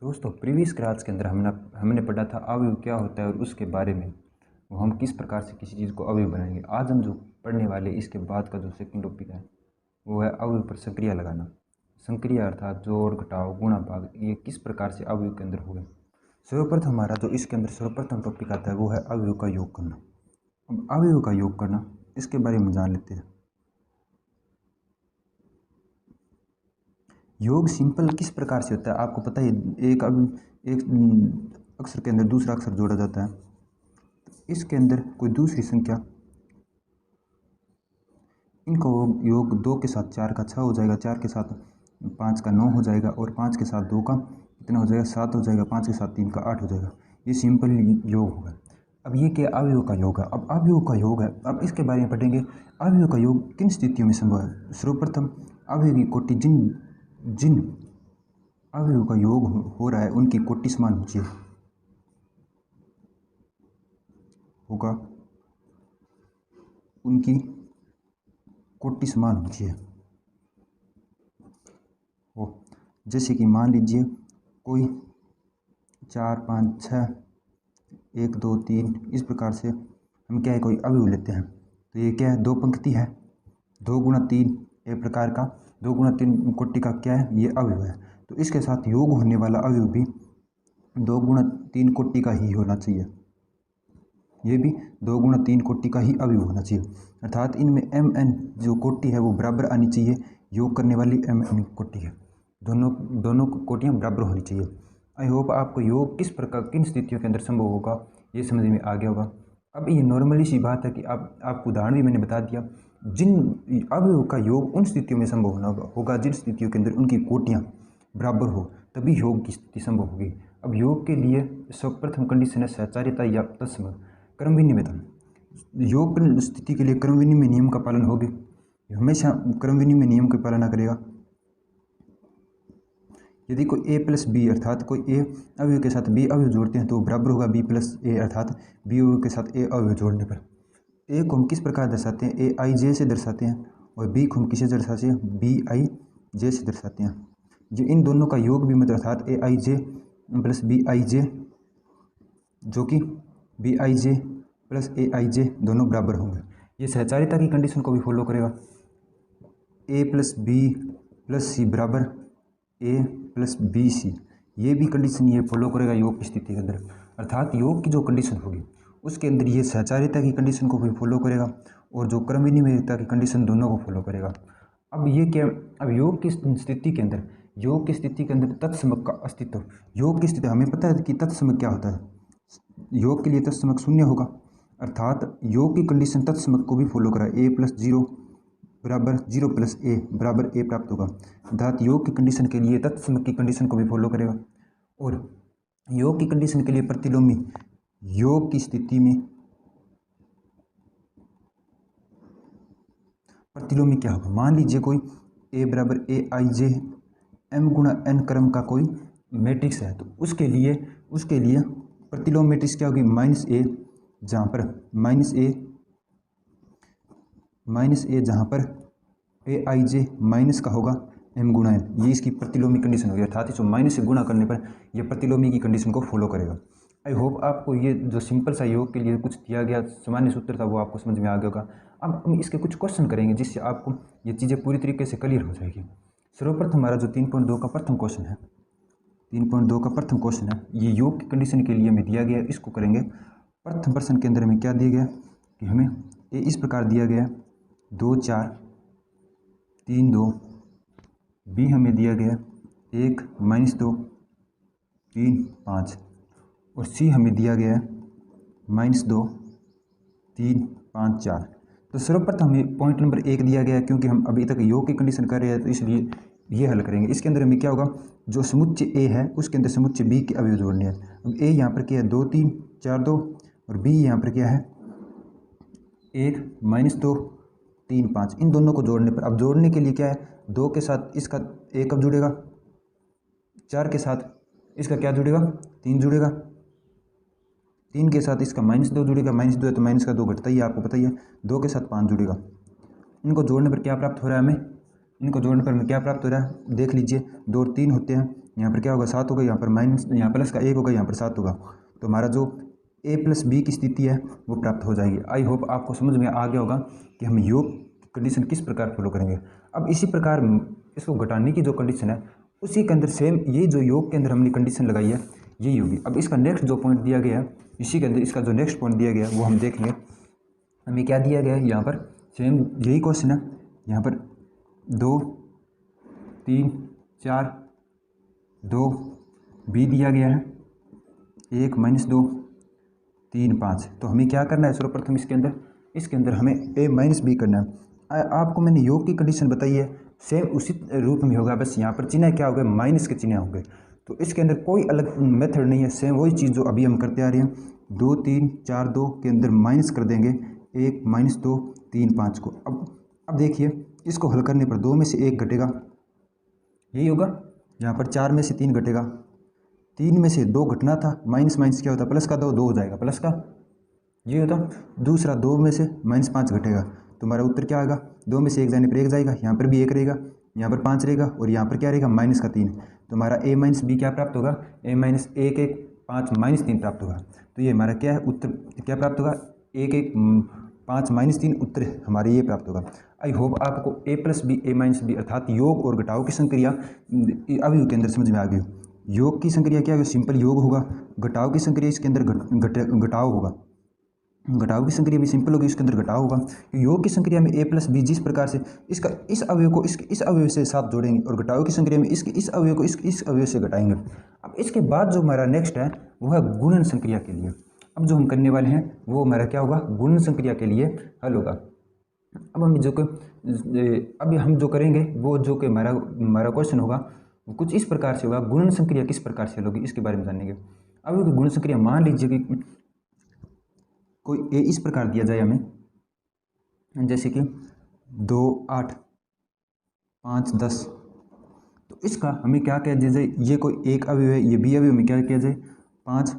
दोस्तों previous class के अंदर हमने पढ़ा था अवयव क्या होता है और उसके बारे में वो हम किस प्रकार से किसी चीज़ को अवयव बनाएंगे। आज हम जो पढ़ने वाले इसके बाद का जो सेकंड टॉपिक है वो है अवयव पर संक्रिया लगाना। संक्रिया अर्थात जोड़ घटाव गुणा भाग ये किस प्रकार से अवयव के अंदर हुए। सर्वप्रथम हमारा जो इसके अंदर सर्वप्रथम टॉपिक आता है वो है अवयव का योग करना। अब अवयव का योग करना इसके बारे में जान लेते हैं। योग सिंपल किस प्रकार से होता है आपको पता है। एक अक्षर के अंदर दूसरा अक्षर जोड़ा जाता है। इसके अंदर कोई दूसरी संख्या, इनका योग 2 के साथ 4 का 6 हो जाएगा, 4 के साथ 5 का 9 हो जाएगा और 5 के साथ 2 का कितना हो जाएगा 7 हो जाएगा, 5 के साथ 3 का 8 हो जाएगा। ये सिंपल योग होगा। अब ये क्या अवयव का योग है। अब अवयव का योग है, अब इसके बारे में पढ़ेंगे। अवयव का योग किन स्थितियों में संभव है। सर्वप्रथम अवयव की कोटि जिन अवयव का योग हो रहा है उनकी कोटि समान होगा, उनकी कोटि समान होनी चाहिए हो। जैसे कि मान लीजिए कोई 4 5 6 1 2 3 इस प्रकार से हम क्या है कोई अवयव लेते हैं। तो ये क्या है, 2 पंक्ति है, 2 गुणा 3 एक प्रकार का 2 गुणा 3 कोटि का क्या है ये अवयव है। तो इसके साथ योग होने वाला अवयव भी 2 गुणा 3 कोटि का ही होना चाहिए। ये भी 2 गुणा 3 कोटि का ही अवयव होना चाहिए। अर्थात इनमें एम एन जो कोटि है वो बराबर आनी चाहिए। योग करने वाली एम एन कोटि है, दोनों कोटियाँ बराबर होनी चाहिए। आई होप आपको योग किस प्रकार किन स्थितियों के अंदर संभव होगा ये समझ में आ गया होगा। अब ये नॉर्मली सी बात है कि आपको उदाहरण भी मैंने बता दिया। जिन अवयव का योग उन स्थितियों में संभव होगा जिन स्थितियों के अंदर उनकी कोटियाँ बराबर हो, तभी योग की स्थिति संभव होगी। अब योग के लिए सर्वप्रथम कंडीशन है सहचार्यता या तत्सम क्रम विनिमयता। योग स्थिति के लिए क्रम विनिमय नियम का पालन होगी। हमेशा क्रम विनिमय नियम का पालन करेगा। यदि कोई a प्लस बी अर्थात कोई a अवयव के साथ b अवयव जोड़ते हैं तो बराबर होगा b प्लस a अर्थात b अवयव के साथ a अवयव जोड़ने पर। a को हम किस प्रकार दर्शाते हैं, a i j से दर्शाते हैं और b को हम किसे दर्शाते हैं, b i j से दर्शाते हैं। जो इन दोनों का योग भी मतलब अर्थात a i j plus b i j जो कि b i j plus a i j दोनों बराबर होंगे। ये सहचारिता की कंडीशन को भी फॉलो करेगा। a प्लस बी प्लस सी बराबर a प्लस बी सी, ये भी कंडीशन ये फॉलो करेगा योग की स्थिति के अंदर। अर्थात योग की जो कंडीशन होगी उसके अंदर ये सहचारिता की कंडीशन को भी फॉलो करेगा और जो क्रम विनिमयता की कंडीशन दोनों को फॉलो करेगा। अब ये क्या, अब योग की स्थिति के अंदर तत्समक का अस्तित्व। योग की स्थिति हमें पता है कि तत्समक क्या होता है। योग के लिए तत्समक 0 होगा, अर्थात योग की कंडीशन तत्समक को भी फॉलो करा। a प्लस 0 बराबर 0 प्लस a बराबर a प्राप्त होगा। अर्थात योग की कंडीशन के लिए तत्समक की कंडीशन को भी फॉलो करेगा। और योग की कंडीशन के लिए प्रतिलोमी योग की स्थिति में प्रतिलोमी क्या होगा। मान लीजिए कोई a बराबर a i j m गुणा n क्रम का कोई मैट्रिक्स है, तो उसके लिए प्रतिलोम मैट्रिक्स क्या होगी, माइनस a, जहाँ पर माइनस ए जहाँ पर ए आई जे माइनस का होगा m गुणा n, ये इसकी प्रतिलोमी कंडीशन होगी। अर्थात इसको माइनस से गुणा करने पर यह प्रतिलोमी की कंडीशन को फॉलो करेगा। आई होप आपको ये जो सिंपल सा योग के लिए कुछ दिया गया सामान्य सूत्र था वो आपको समझ में आ गया होगा। अब हम इसके कुछ क्वेश्चन करेंगे जिससे आपको ये चीज़ें पूरी तरीके से क्लियर हो जाएगी। सर्वप्रथम हमारा जो 3.2 का प्रथम क्वेश्चन है, 3.2 का प्रथम क्वेश्चन है, ये योग की कंडीशन के लिए हमें दिया गया, इसको करेंगे। प्रथम प्रश्न के अंदर हमें क्या दिया गया कि हमें ये इस प्रकार दिया गया 2 4 3 2, बी हमें दिया गया 1 माइनस 2 3 5 और सी हमें दिया गया माइनस 2 3 5 4। तो सर्वप्रथम हमें पॉइंट नंबर 1 दिया गया क्योंकि हम अभी तक योग की कंडीशन कर रहे हैं तो इसलिए ये हल करेंगे। इसके अंदर हमें क्या होगा, जो समुच्चय ए है उसके अंदर समुच्चय बी के अवयव जोड़ने हैं। अब ए यहाँ पर क्या है 2 3 4 2 और बी यहाँ पर क्या है 1 माइनस 2 3 5। इन दोनों को जोड़ने पर, अब जोड़ने के लिए क्या है, 2 के साथ इसका 1 कब जुड़ेगा, 4 के साथ इसका क्या जुड़ेगा 3 जुड़ेगा, 3 के साथ इसका माइनस 2 जुड़ेगा, माइनस 2 है तो माइनस का 2 घटता ही है, आपको पता ही है। 2 के साथ 5 जुड़ेगा। इनको जोड़ने पर क्या प्राप्त हो रहा है हमें, इनको जोड़ने पर हमें क्या प्राप्त हो रहा है, देख लीजिए 2 और 3 होते हैं यहाँ पर क्या होगा 7 होगा, यहाँ पर माइनस, यहाँ प्लस का 1 होगा, यहाँ पर 7 होगा। तो हमारा जो a प्लस बी की स्थिति है वो प्राप्त हो जाएगी। आई होप आपको समझ में आ गया होगा कि हम योग कंडीशन किस प्रकार फॉलो करेंगे। अब इसी प्रकार इसको घटाने की जो कंडीशन है उसी के अंदर सेम ये जो योग के अंदर हमने कंडीशन लगाई है यही होगी। अब इसका नेक्स्ट जो पॉइंट दिया गया है इसी के अंदर इसका जो नेक्स्ट पॉइंट दिया गया है वो हम देखेंगे। हमें क्या दिया गया है यहाँ पर, सेम यही क्वेश्चन है। यहाँ पर 2 3 4 2 बी दिया गया है, 1 - 2 3 5। तो हमें क्या करना है सर्वप्रथम इसके अंदर हमें a - b करना है। आपको मैंने योग की कंडीशन बताई है, सेम उसी रूप में होगा, बस यहाँ पर चिन्ह क्या होगा, माइनस के चिन्ह होंगे। तो इसके अंदर कोई अलग मेथड नहीं है, सेम वही चीज़ जो अभी हम करते आ रहे हैं। 2 3 4 2 के अंदर माइनस कर देंगे 1 - 2 3 5 को। अब देखिए इसको हल करने पर 2 में से 1 घटेगा, यही होगा। यहाँ पर 4 में से 3 घटेगा, 3 में से 2 घटना था, माइनस माइनस क्या होता है, प्लस का 2 हो जाएगा, प्लस का ये होता। दूसरा 2 में से -5 घटेगा, तुम्हारा उत्तर क्या आएगा, 2 में से 1 जाने पर 1 जाएगा, यहाँ पर भी 1 रहेगा, यहाँ पर 5 रहेगा और यहाँ पर क्या रहेगा -3। तुम्हारा a - b क्या प्राप्त होगा, a - 1 1 5 - 3 प्राप्त होगा। तो ये हमारा क्या है उत्तर, क्या प्राप्त होगा, 1 1 5 - 3 उत्तर हमारे ये प्राप्त होगा। आई होप आपको a + b a - b अर्थात योग और घटाव की संक्रिया अवयव के अंदर समझ में आ गई। योग की संक्रिया क्या होगी, सिंपल योग होगा। घटाव की संक्रिया इसके अंदर घटाव होगा, घटाव की संक्रिया भी सिंपल होगी, इसके अंदर घटाव होगा। योग की संक्रिया में a + b जिस प्रकार से इसका इस अवयव को इस अवयव से साथ जोड़ेंगे और घटाव की संक्रिया में इसके इस अवयव को इस अवयव से घटाएंगे। अब इसके बाद जो हमारा नेक्स्ट है वो है गुणन संक्रिया के लिए। अब जो हम करने वाले हैं वो हमारा क्या होगा, गुणन संक्रिया के लिए हल होगा। अब हम जो करेंगे वो जो कि हमारा क्वेश्चन होगा वो कुछ इस प्रकार से होगा। गुणन संक्रिया किस प्रकार से होगी इसके बारे में जानेंगे। अब गुणन संक्रिया मान लीजिए कि कोई a इस प्रकार दिया जाए हमें, जैसे कि 2 8 5 10। तो इसका हमें क्या कह दिया जाए, ये कोई एक अवयव है, ये b अवयव में क्या किया जाए 5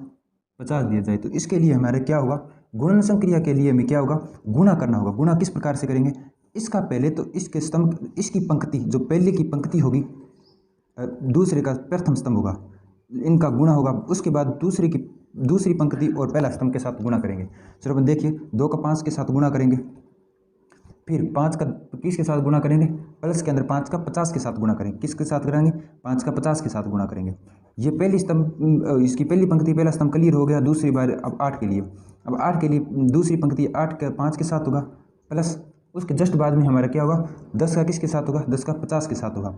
50 दिया जाए। तो इसके लिए हमारे क्या होगा, गुणन संक्रिया के लिए हमें क्या होगा, गुणा करना होगा। गुणा किस प्रकार से करेंगे, इसका पहले तो इसके स्तंभ, इसकी पंक्ति जो पहले की पंक्ति होगी दूसरे का प्रथम स्तंभ होगा, इनका गुणा होगा। उसके बाद दूसरी पंक्ति और पहला स्तंभ के साथ गुणा करेंगे। चलो अपन देखिए 2 का 5 के साथ गुणा करेंगे, फिर 5 का किसके साथ गुणा करेंगे, प्लस के अंदर 5 का 50 के साथ गुणा करेंगे। किसके साथ करेंगे, 5 का 50 के साथ गुणा करेंगे। ये पहली स्तंभ, इसकी पहली पंक्ति पहला स्तंभ क्लियर हो गया। दूसरी बार अब 8 के लिए, अब 8 के लिए दूसरी पंक्ति 8 का 5 के साथ होगा, प्लस उसके जस्ट बाद में हमारा क्या होगा, 10 का किसके साथ होगा, 10 का 50 के साथ होगा।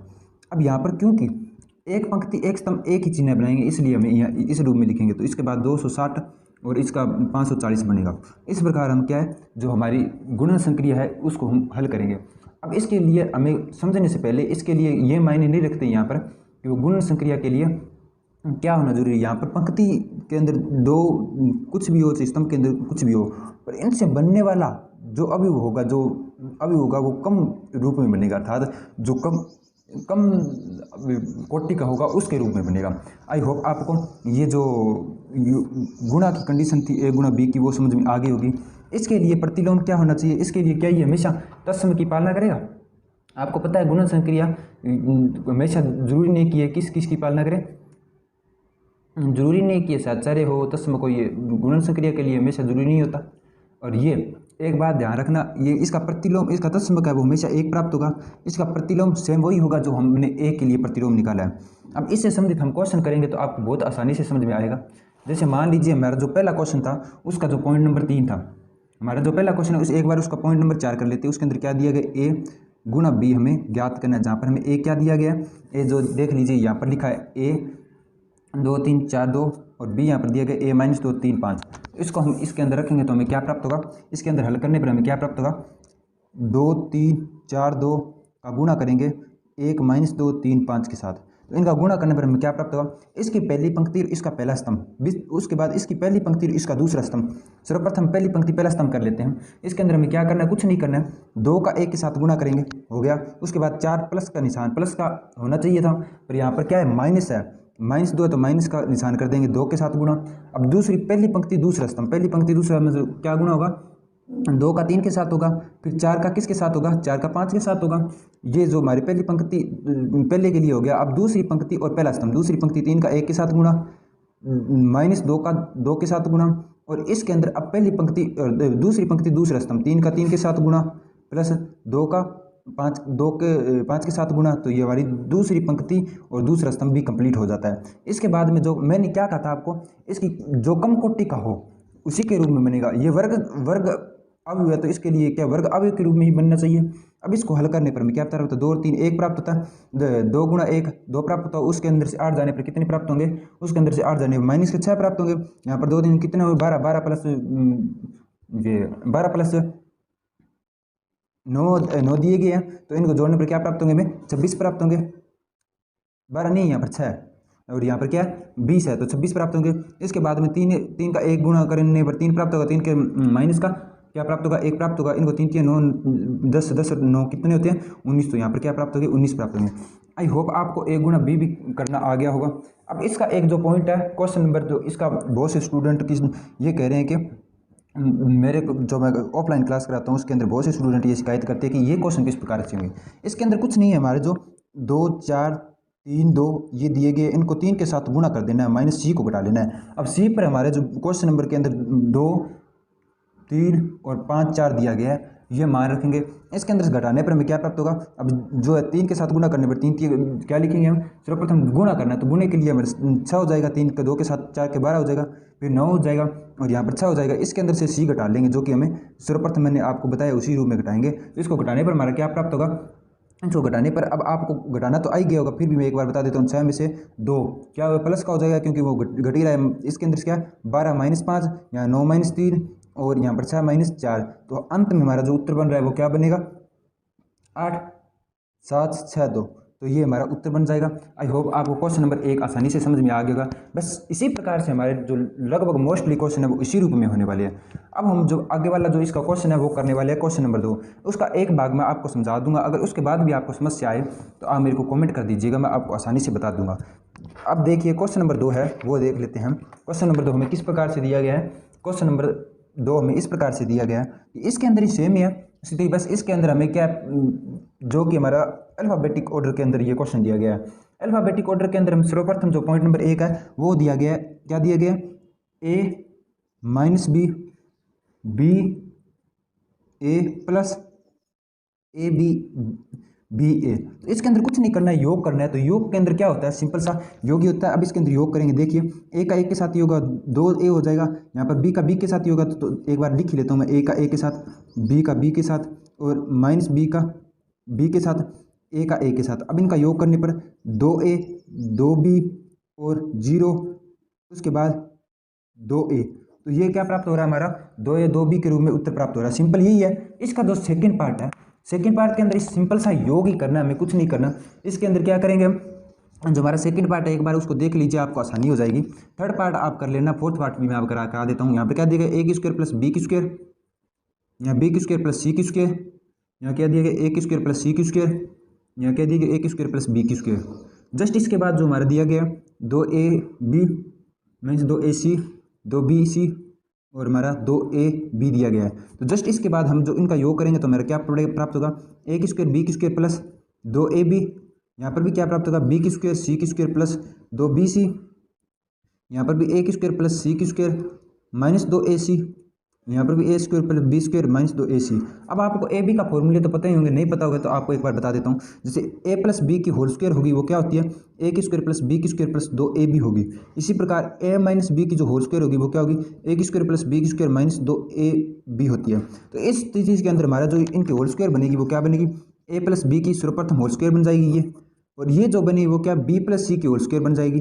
अब यहाँ पर क्योंकि एक पंक्ति एक स्तंभ एक ही चिन्ह बनाएंगे इसलिए हमें यहाँ इस रूप में लिखेंगे। तो इसके बाद 260 और इसका 540 बनेगा। इस प्रकार हम क्या है, जो हमारी गुणन संक्रिया है उसको हम हल करेंगे। अब इसके लिए हमें समझने से पहले इसके लिए ये मायने नहीं रखते यहाँ पर कि वो गुणन संक्रिया के लिए क्या होना जरूरी है। यहाँ पर पंक्ति के अंदर दो कुछ भी हो, चाहे स्तंभ के अंदर कुछ भी हो, पर इनसे बनने वाला जो अवयव होगा वो कम रूप में बनेगा, अर्थात जो कम कोटि का होगा उसके रूप में बनेगा। आई होप आपको ये जो गुणा की कंडीशन थी a × b की वो समझ में आ गई होगी। इसके लिए प्रतिलोम क्या होना चाहिए, इसके लिए क्या ये हमेशा तत्सम की पालना करेगा। आपको पता है गुणन संक्रिया हमेशा जरूरी नहीं कि किस की पालना करे, जरूरी नहीं कि साचार्य हो तत्सम को, ये गुणन संक्रिया के लिए हमेशा जरूरी नहीं होता। और ये एक बात ध्यान रखना, ये इसका प्रतिलोम, इसका तत्सम का है वो हमेशा 1 प्राप्त होगा, इसका प्रतिलोम सेम वही होगा जो हमने a के लिए प्रतिलोम निकाला है। अब इससे संबंधित हम क्वेश्चन करेंगे तो आपको बहुत आसानी से समझ में आएगा। जैसे मान लीजिए हमारा जो पहला क्वेश्चन था उसका जो पॉइंट नंबर 3 था, हमारा जो पहला क्वेश्चन है उस एक बार उसका पॉइंट नंबर 4 कर लेते हैं। उसके अंदर क्या दिया गया, a × b हमें ज्ञात करना है। जहाँ पर हमें a क्या दिया गया, a जो देख लीजिए यहाँ पर लिखा है a 2 3 4 2 और b यहाँ पर दिया गया a - 2 3 5। इसको हम इसके अंदर रखेंगे तो हमें क्या प्राप्त होगा, इसके अंदर हल करने पर हमें क्या प्राप्त होगा, 2 3 4 2 का गुणा करेंगे 1 - 2 3 5 के साथ। तो इनका गुणा करने पर हमें क्या प्राप्त होगा, इसकी पहली पंक्ति और इसका पहला स्तंभ, उसके बाद इसकी पहली पंक्ति और इसका दूसरा स्तंभ। सर्वप्रथम पहली पंक्ति पहला स्तंभ कर लेते हैं। इसके अंदर हमें क्या करना है, कुछ नहीं करना है, 2 का 1 के साथ गुणा करेंगे, हो गया। उसके बाद 4 प्लस का निशान, प्लस का होना चाहिए था पर यहाँ पर क्या है माइनस है, -2 है तो माइनस का निशान कर देंगे, 2 के साथ गुणा। अब दूसरी पहली पंक्ति दूसरा स्तंभ, पहली पंक्ति दूसरा मतलब क्या गुणा होगा, 2 का 3 के साथ होगा, फिर 4 का किसके साथ होगा, 4 का 5 के साथ होगा। ये जो हमारी पहली पंक्ति पहले के लिए हो गया। अब दूसरी पंक्ति और पहला स्तंभ, दूसरी पंक्ति 3 का 1 के साथ गुणा, -2 का 2 के साथ गुणा, और इसके अंदर अब पहली पंक्ति दूसरी पंक्ति दूसरा स्तंभ 3 का 3 के साथ गुणा, प्लस 2 का 5 के साथ गुणा। तो ये हमारी दूसरी पंक्ति और दूसरा स्तंभ भी कंप्लीट हो जाता है। इसके बाद में जो मैंने क्या कहा था आपको, इसकी जो कम कोटि का हो उसी के रूप में बनेगा। ये वर्ग अवयव है, तो इसके लिए क्या वर्ग अवयव के रूप में ही बनना चाहिए। अब इसको हल करने पर मैं क्या प्राप्त होता है, 2 और 3 1 प्राप्त होता है, 2 गुणा 1 2 प्राप्त होता है। उसके अंदर से 8 जाने पर कितने प्राप्त होंगे, उसके अंदर से 8 जाने पर -6 प्राप्त होंगे। यहाँ पर 2 दिन कितने हुए, 12 12 प्लस ये 12 प्लस 9 दिए गए हैं, तो इनको जोड़ने पर क्या प्राप्त होंगे, हमें 26 प्राप्त होंगे। 12 नहीं, यहाँ पर 6 और यहाँ पर क्या है 20 है, तो 26 प्राप्त होंगे। इसके बाद में 3 का 1 गुणा करने पर 3 प्राप्त होगा, 3 के माइनस का क्या प्राप्त होगा, 1 प्राप्त होगा। इनको 3 3 9 10 10 9 कितने होते हैं 19, तो यहाँ पर क्या प्राप्त होगी 19 प्राप्त होंगे। आई होप आपको a गुणा b भी करना आ गया होगा। अब इसका एक जो पॉइंट है क्वेश्चन नंबर, जो इसका बहुत से स्टूडेंट की ये कह रहे हैं कि मेरे जो मैं ऑफलाइन क्लास कराता हूँ उसके अंदर बहुत से स्टूडेंट ये शिकायत करते हैं कि ये क्वेश्चन किस प्रकार से होंगे। इसके अंदर कुछ नहीं है, हमारे जो 2 4 3 2 ये दिए गए, इनको 3 के साथ गुणा कर देना है, माइनस c को घटा लेना है। अब c पर हमारे जो क्वेश्चन नंबर के अंदर 2 3 और 5 4 दिया गया है, ये मान रखेंगे। इसके अंदर से घटाने पर हमें क्या प्राप्त होगा, अब जो है 3 के साथ गुणा करने पर 3 की क्या लिखेंगे हम, सर्वप्रथम गुणा करना है, तो गुणे के लिए हमारे 6 हो जाएगा, 3 के 2 के साथ 4 के 12 हो जाएगा, फिर 9 हो जाएगा और यहाँ पर 6 हो जाएगा। इसके अंदर से c घटा लेंगे, जो कि हमें सर्वप्रथम मैंने आपको बताया उसी रूप में घटाएंगे। तो इसको घटाने पर हमारा क्या प्राप्त होगा, इसको घटाने पर अब आपको घटाना तो आ ही गया होगा, फिर भी मैं एक बार बता देता हूँ। 6 में से 2 क्या होगा, प्लस का हो जाएगा, क्योंकि वो घट ही रहा है। इसके अंदर से क्या 12 -5, यहाँ 9 -3 और यहाँ पर 6 -4, तो अंत में हमारा जो उत्तर बन रहा है वो क्या बनेगा 8 7 6 2, तो ये हमारा उत्तर बन जाएगा। आई होप आपको क्वेश्चन नंबर 1 आसानी से समझ में आ गया होगा। बस इसी प्रकार से हमारे जो लगभग मोस्टली क्वेश्चन है वो इसी रूप में होने वाले हैं। अब हम जो आगे वाला जो इसका क्वेश्चन है वो करने वाले हैं क्वेश्चन नंबर 2। उसका एक भाग मैं आपको समझा दूंगा, अगर उसके बाद भी आपको समस्या आए तो आप मेरे को कमेंट कर दीजिएगा, मैं आपको आसानी से बता दूंगा। अब देखिए क्वेश्चन नंबर 2 है वो देख लेते हैं हम। क्वेश्चन नंबर 2 हमें किस प्रकार से दिया गया है, क्वेश्चन नंबर 2 हमें इस प्रकार से दिया गया है, इसके अंदर ही सेम ही है सीधी, बस इसके अंदर हमें क्या जो कि हमारा अल्फ़ाबेटिक ऑर्डर के अंदर ये क्वेश्चन दिया गया है। अल्फ़ाबेटिक ऑर्डर के अंदर हम सर्वप्रथम जो पॉइंट नंबर 1 है वो दिया गया है, क्या दिया गया a - b b a plus A B B A. तो इसके अंदर कुछ नहीं करना है, योग करना है। तो योग के अंदर क्या होता है, सिंपल सा योग ही होता है। अब इसके अंदर योग करेंगे, देखिए ए का 1 के साथ ही होगा 2a हो जाएगा, यहाँ पर b का b के साथ ही होगा, तो एक बार लिख ही लेता हूँ मैं, a का a के साथ, b का b के साथ और -b का b के साथ, a का a के साथ। अब इनका योग करने पर 2a 2b और 0, उसके बाद 2a, तो ये क्या प्राप्त हो रहा है हमारा 2a 2b के रूप में उत्तर प्राप्त हो रहा है। सिंपल यही है। इसका जो सेकंड पार्ट है, सेकंड पार्ट के अंदर इस सिंपल सा योग ही करना है, हमें कुछ नहीं करना। इसके अंदर क्या करेंगे हम, जो हमारा सेकंड पार्ट है एक बार उसको देख लीजिए, आपको आसानी हो जाएगी। थर्ड पार्ट आप कर लेना, फोर्थ पार्ट भी मैं आपको करा देता हूँ। यहाँ पे क्या दिया गया a² प्लस b², यहाँ b² प्लस c², यहाँ क्या दिया गया a² प्लस c², यहाँ क्या दिया गया a² प्लस b²। जस्ट इसके बाद जो हमारा दिया गया 2ab मीन्स 2ac 2bc और हमारा 2ab दिया गया है। तो जस्ट इसके बाद हम जो इनका योग करेंगे तो हमारा क्या प्राप्त होगा a² b² प्लस 2ab, यहाँ पर भी क्या प्राप्त होगा b² c² प्लस 2bc, यहाँ पर भी a² plus c² minus 2ac, यहाँ पर भी a² plus b² minus 2ac। अब आपको ए बी का फॉर्मूले तो पता ही होंगे, नहीं पता होगा तो आपको एक बार बता देता हूँ। जैसे a प्लस बी की होल स्क्वायर होगी वो क्या होती है a² plus b² plus 2ab होगी। इसी प्रकार a माइनस बी की जो होल स्क्वायर होगी वो क्या होगी a² plus b² minus 2ab होती है। तो इस चीज़ के अंदर हमारा जो इनकी होल स्क्वायर बनेगी वो क्या बनेगी a प्लस बी की सर्वप्रथम होल स्क्वायर बन जाएगी ये, और ये जो बनी वो क्या b प्लस सी की होल स्क्वायर बन जाएगी।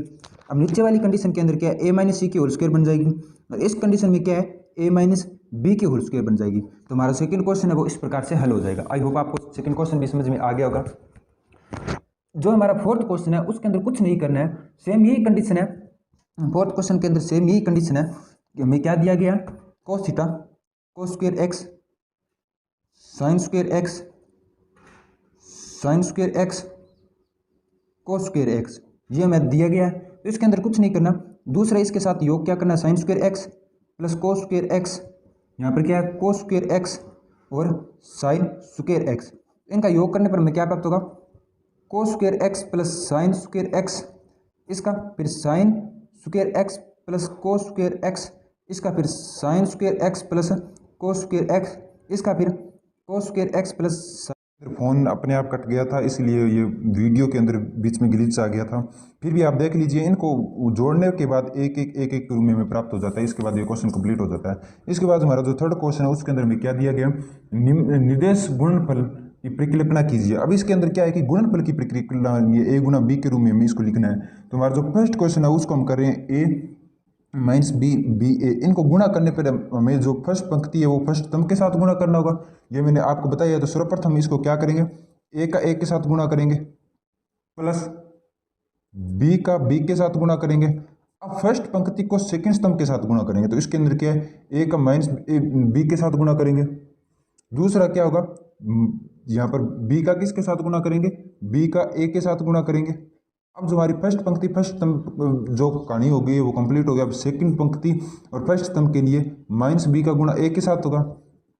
अब नीचे वाली कंडीशन के अंदर क्या है a माइनस सी की होल स्क्वायर बन जाएगी, और इस कंडीशन में क्या है a माइनस बी की होल स्क्वायर बन जाएगी। तो हमारा सेकंड क्वेश्चन है वो इस प्रकार से हल हो जाएगा। आई होप आपको सेकंड क्वेश्चन भी समझ में आ गया होगा। जो हमारा फोर्थ क्वेश्चन है उसके अंदर कुछ नहीं करना है, सेम यही कंडीशन है। फोर्थ क्वेश्चन के अंदर सेम यही कंडीशन है कि हमें क्या दिया गया cos theta cos² x sin² x sin² x cos² x, ये हमें दिया गया है। तो इसके अंदर कुछ नहीं करना, दूसरा इसके साथ योग क्या करना है sin² x plus cos² x यहाँ पर क्या है कोस स्क्वायर एक्स और साइन स्क्वायर एक्स, इनका योग करने पर हमें क्या प्राप्त होगा cos square x plus sine square x इसका, फिर sine square x plus cos square x इसका, फिर sine square x plus cos square x इसका, फिर cos square x plus. Phone अपने आप कट गया था इसलिए ये वीडियो के अंदर बीच में ग्लिच आ गया था। फिर भी आप देख लीजिए, इनको जोड़ने के बाद एक रूम में प्राप्त हो जाता है। इसके बाद ये क्वेश्चन कंप्लीट हो जाता है। इसके बाद हमारा जो थर्ड क्वेश्चन है उसके अंदर में क्या दिया गया, निर्देश गुणनफल की परिकल्पना कीजिए। अब इसके अंदर क्या है कि गुणनफल की परिकल्पना ए गुणा बी के रूप में हमें इसको लिखना है। तो हमारा जो फर्स्ट क्वेश्चन है उसको हम करें ए माइनस बी बी ए, इनको गुणा करने पर हमें जो फर्स्ट पंक्ति है वो फर्स्ट स्तंभ के साथ गुणा करना होगा, ये मैंने आपको बताया। तो सर्वप्रथम इसको क्या करेंगे, ए का ए के साथ गुणा करेंगे प्लस बी का बी के साथ गुणा करेंगे। अब फर्स्ट पंक्ति को सेकंड स्तंभ के साथ गुणा करेंगे, तो इसके अंदर क्या है ए का माइनस बी के साथ गुणा करेंगे। दूसरा क्या होगा, यहाँ पर बी का किसके साथ गुणा करेंगे, बी का ए के साथ गुणा करेंगे। अब जो हमारी फर्स्ट पंक्ति फर्स्ट स्तंभ जो कहानी हो गई है वो कंप्लीट हो गया। अब सेकंड पंक्ति और फर्स्ट स्तंभ के लिए माइनस बी का गुणा ए के साथ होगा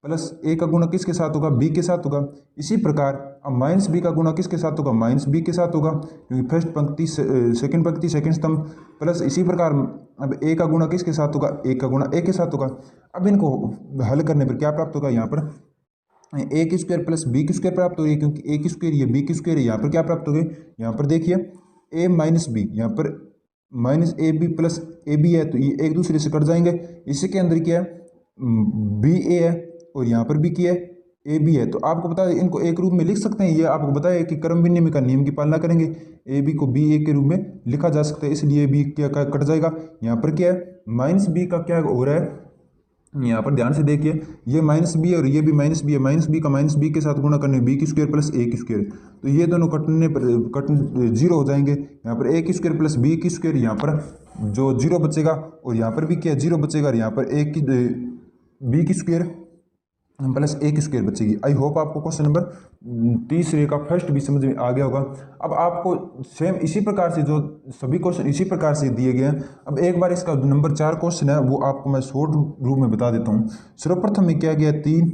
प्लस ए का गुणा किसके साथ होगा, बी के साथ होगा। इसी प्रकार अब माइनस बी का गुणा किसके साथ होगा, माइनस बी के साथ होगा, क्योंकि फर्स्ट पंक्ति सेकंड पंक्ति सेकंड स्तंभ प्लस इसी प्रकार अब ए का गुणा किसके साथ होगा, ए का गुणा ए के साथ होगा। अब इनको हल करने पर क्या प्राप्त होगा, यहाँ पर ए की स्क्वायर प्लस बी की स्क्वायर प्राप्त हो रही है, क्योंकि ए की स्क्वायर ये बी की स्क्वायर है। यहाँ पर क्या प्राप्त हो गई, यहाँ पर देखिए ए माइनस बी, यहाँ पर minus A B plus A B है, तो ये एक दूसरे से कट जाएंगे। इसी के अंदर क्या है बी ए है और यहाँ पर भी क्या है ए बी है। तो आपको पता है इनको एक रूप में लिख सकते हैं, ये आपको बताया कि क्रम विनिमय का नियम की पालना करेंगे, ए बी को बी ए के रूप में लिखा जा सकता है, इसलिए बी क्या कट जाएगा। यहाँ पर क्या है माइनस बी का क्या हो रहा है, यहाँ पर ध्यान से देखिए ये माइनस बी है और ये भी माइनस बी है, माइनस बी का माइनस बी के साथ गुणा करने बी की स्क्वायर प्लस ए की स्क्वायर, तो ये दोनों कटने पर जीरो हो जाएंगे। यहाँ पर ए की स्क्वायर प्लस बी की स्क्वायर, यहाँ पर जो जीरो बचेगा और यहाँ पर भी क्या जीरो बचेगा, और यहाँ पर ए की बी की स्क्वायर प्लस ए की स्क्वायर बचेगी। आई होप आपको क्वेश्चन नंबर तीसरे का फर्स्ट भी समझ में आ गया होगा। अब आपको सेम इसी प्रकार से जो सभी क्वेश्चन इसी प्रकार से दिए गए हैं। अब एक बार इसका नंबर 4 क्वेश्चन है वो आपको मैं शॉर्ट रूप में बता देता हूँ। सर्वप्रथम में क्या गया 3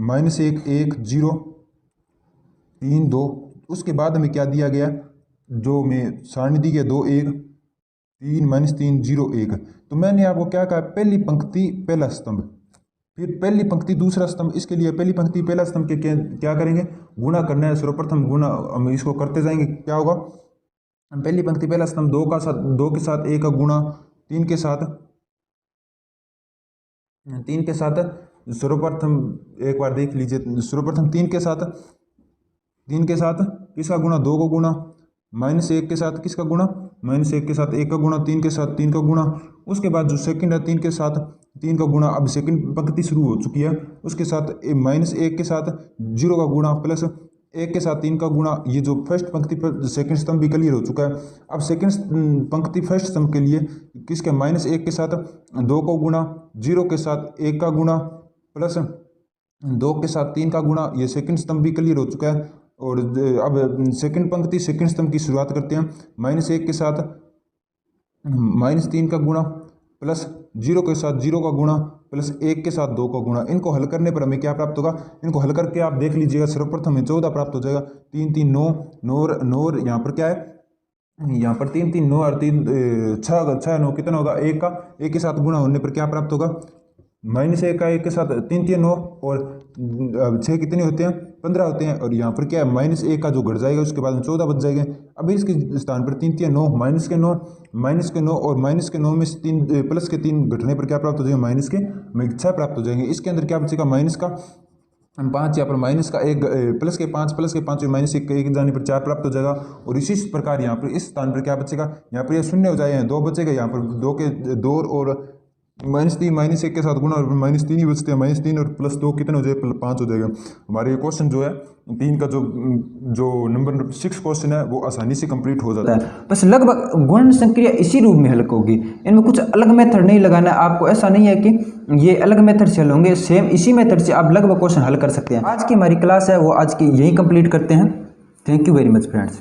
माइनस 1 1 0 3 2, उसके बाद हमें क्या दिया गया, जो में सारणी दी गया 2 1 3 माइनस 3 0 1। तो मैंने आपको क्या कहा, पहली पंक्ति पहला स्तंभ, फिर पहली पंक्ति दूसरा स्तंभ। इसके लिए पहली पंक्ति पहला स्तंभ के क्या करेंगे, गुणा करना है। सर्वप्रथम गुणा हम इसको करते जाएंगे, क्या होगा पहली पंक्ति पहला स्तंभ 2 के साथ ए का गुणा 3 के साथ सर्वप्रथम एक बार देख लीजिए, सर्वप्रथम 3 के साथ किसका गुणा 2 को गुणा, माइनस 1 के साथ किसका गुणा, माइनस 1 के साथ 1 का गुणा, 3 के साथ 3 का गुणा। उसके बाद जो सेकंड है 3 के साथ 3 का गुणा। अब सेकंड पंक्ति शुरू हो चुकी है, उसके साथ माइनस 1 के साथ 0 का गुणा प्लस 1 के साथ 3 का गुणा। ये जो फर्स्ट पंक्ति पर सेकंड स्तंभ भी क्लियर हो चुका है। अब सेकंड पंक्ति फर्स्ट स्तंभ के लिए किसके माइनस 1 के साथ 2 का गुणा, 0 के साथ 1 का गुणा प्लस 2 के साथ 3 का गुणा। ये सेकंड स्तंभ भी क्लियर हो चुका है। और अब सेकंड पंक्ति सेकंड स्तंभ की शुरुआत करते हैं। माइनस 1 के साथ माइनस 3 का गुणा प्लस 0 के साथ 0 का गुणा प्लस 1 के साथ 2 का गुणा। इनको हल करने पर हमें क्या प्राप्त होगा, इनको हल करके आप देख लीजिएगा। सर्वप्रथम हमें 14 प्राप्त हो जाएगा, 3 3 9 यहाँ पर क्या है, यहाँ पर 3 3 9 और 3 6 9 कितना होगा, 1 के साथ गुणा होने पर क्या प्राप्त होगा, माइनस 1 का 1 के साथ 3 3 9 और 6 कितने होते हैं 15 होते हैं। और यहाँ पर क्या है माइनस 1 का जो घट जाएगा उसके बाद में 14 बच जाएंगे। अभी इसके स्थान पर 3 3 9 माइनस के 9 और माइनस के 9 में 3 प्लस के 3 घटने पर क्या प्राप्त हो जाएगा, माइनस के 6 प्राप्त हो जाएंगे। इसके अंदर क्या बचेगा, माइनस का 5, यहाँ पर माइनस का 1 प्लस के 5 में माइनस 1 जाने पर 4 प्राप्त हो जाएगा। और इसी प्रकार यहाँ पर इस स्थान पर क्या बचेगा, यहाँ पर यह शून्य हो जाएगा, 2 बचेगा। यहाँ पर 2 के 2 और माइनस 3 माइनस 1 के साथ गुणा और माइनस 3 ही बचते हैं। माइनस 3 और प्लस 2 कितने हो जाएगा, 5 हो जाएगा। हमारे क्वेश्चन जो है 3 का जो नंबर 6 क्वेश्चन है वो आसानी से कंप्लीट हो जाता है। बस लगभग गुणन संक्रिया इसी रूप में हल होगी, इनमें कुछ अलग मेथड नहीं लगाना है आपको। ऐसा नहीं है कि ये अलग मेथड से हल होंगे, सेम इसी मेथड से आप लगभग क्वेश्चन हल कर सकते हैं। आज की हमारी क्लास है वो आज की यही कंप्लीट करते हैं। Thank you very much friends.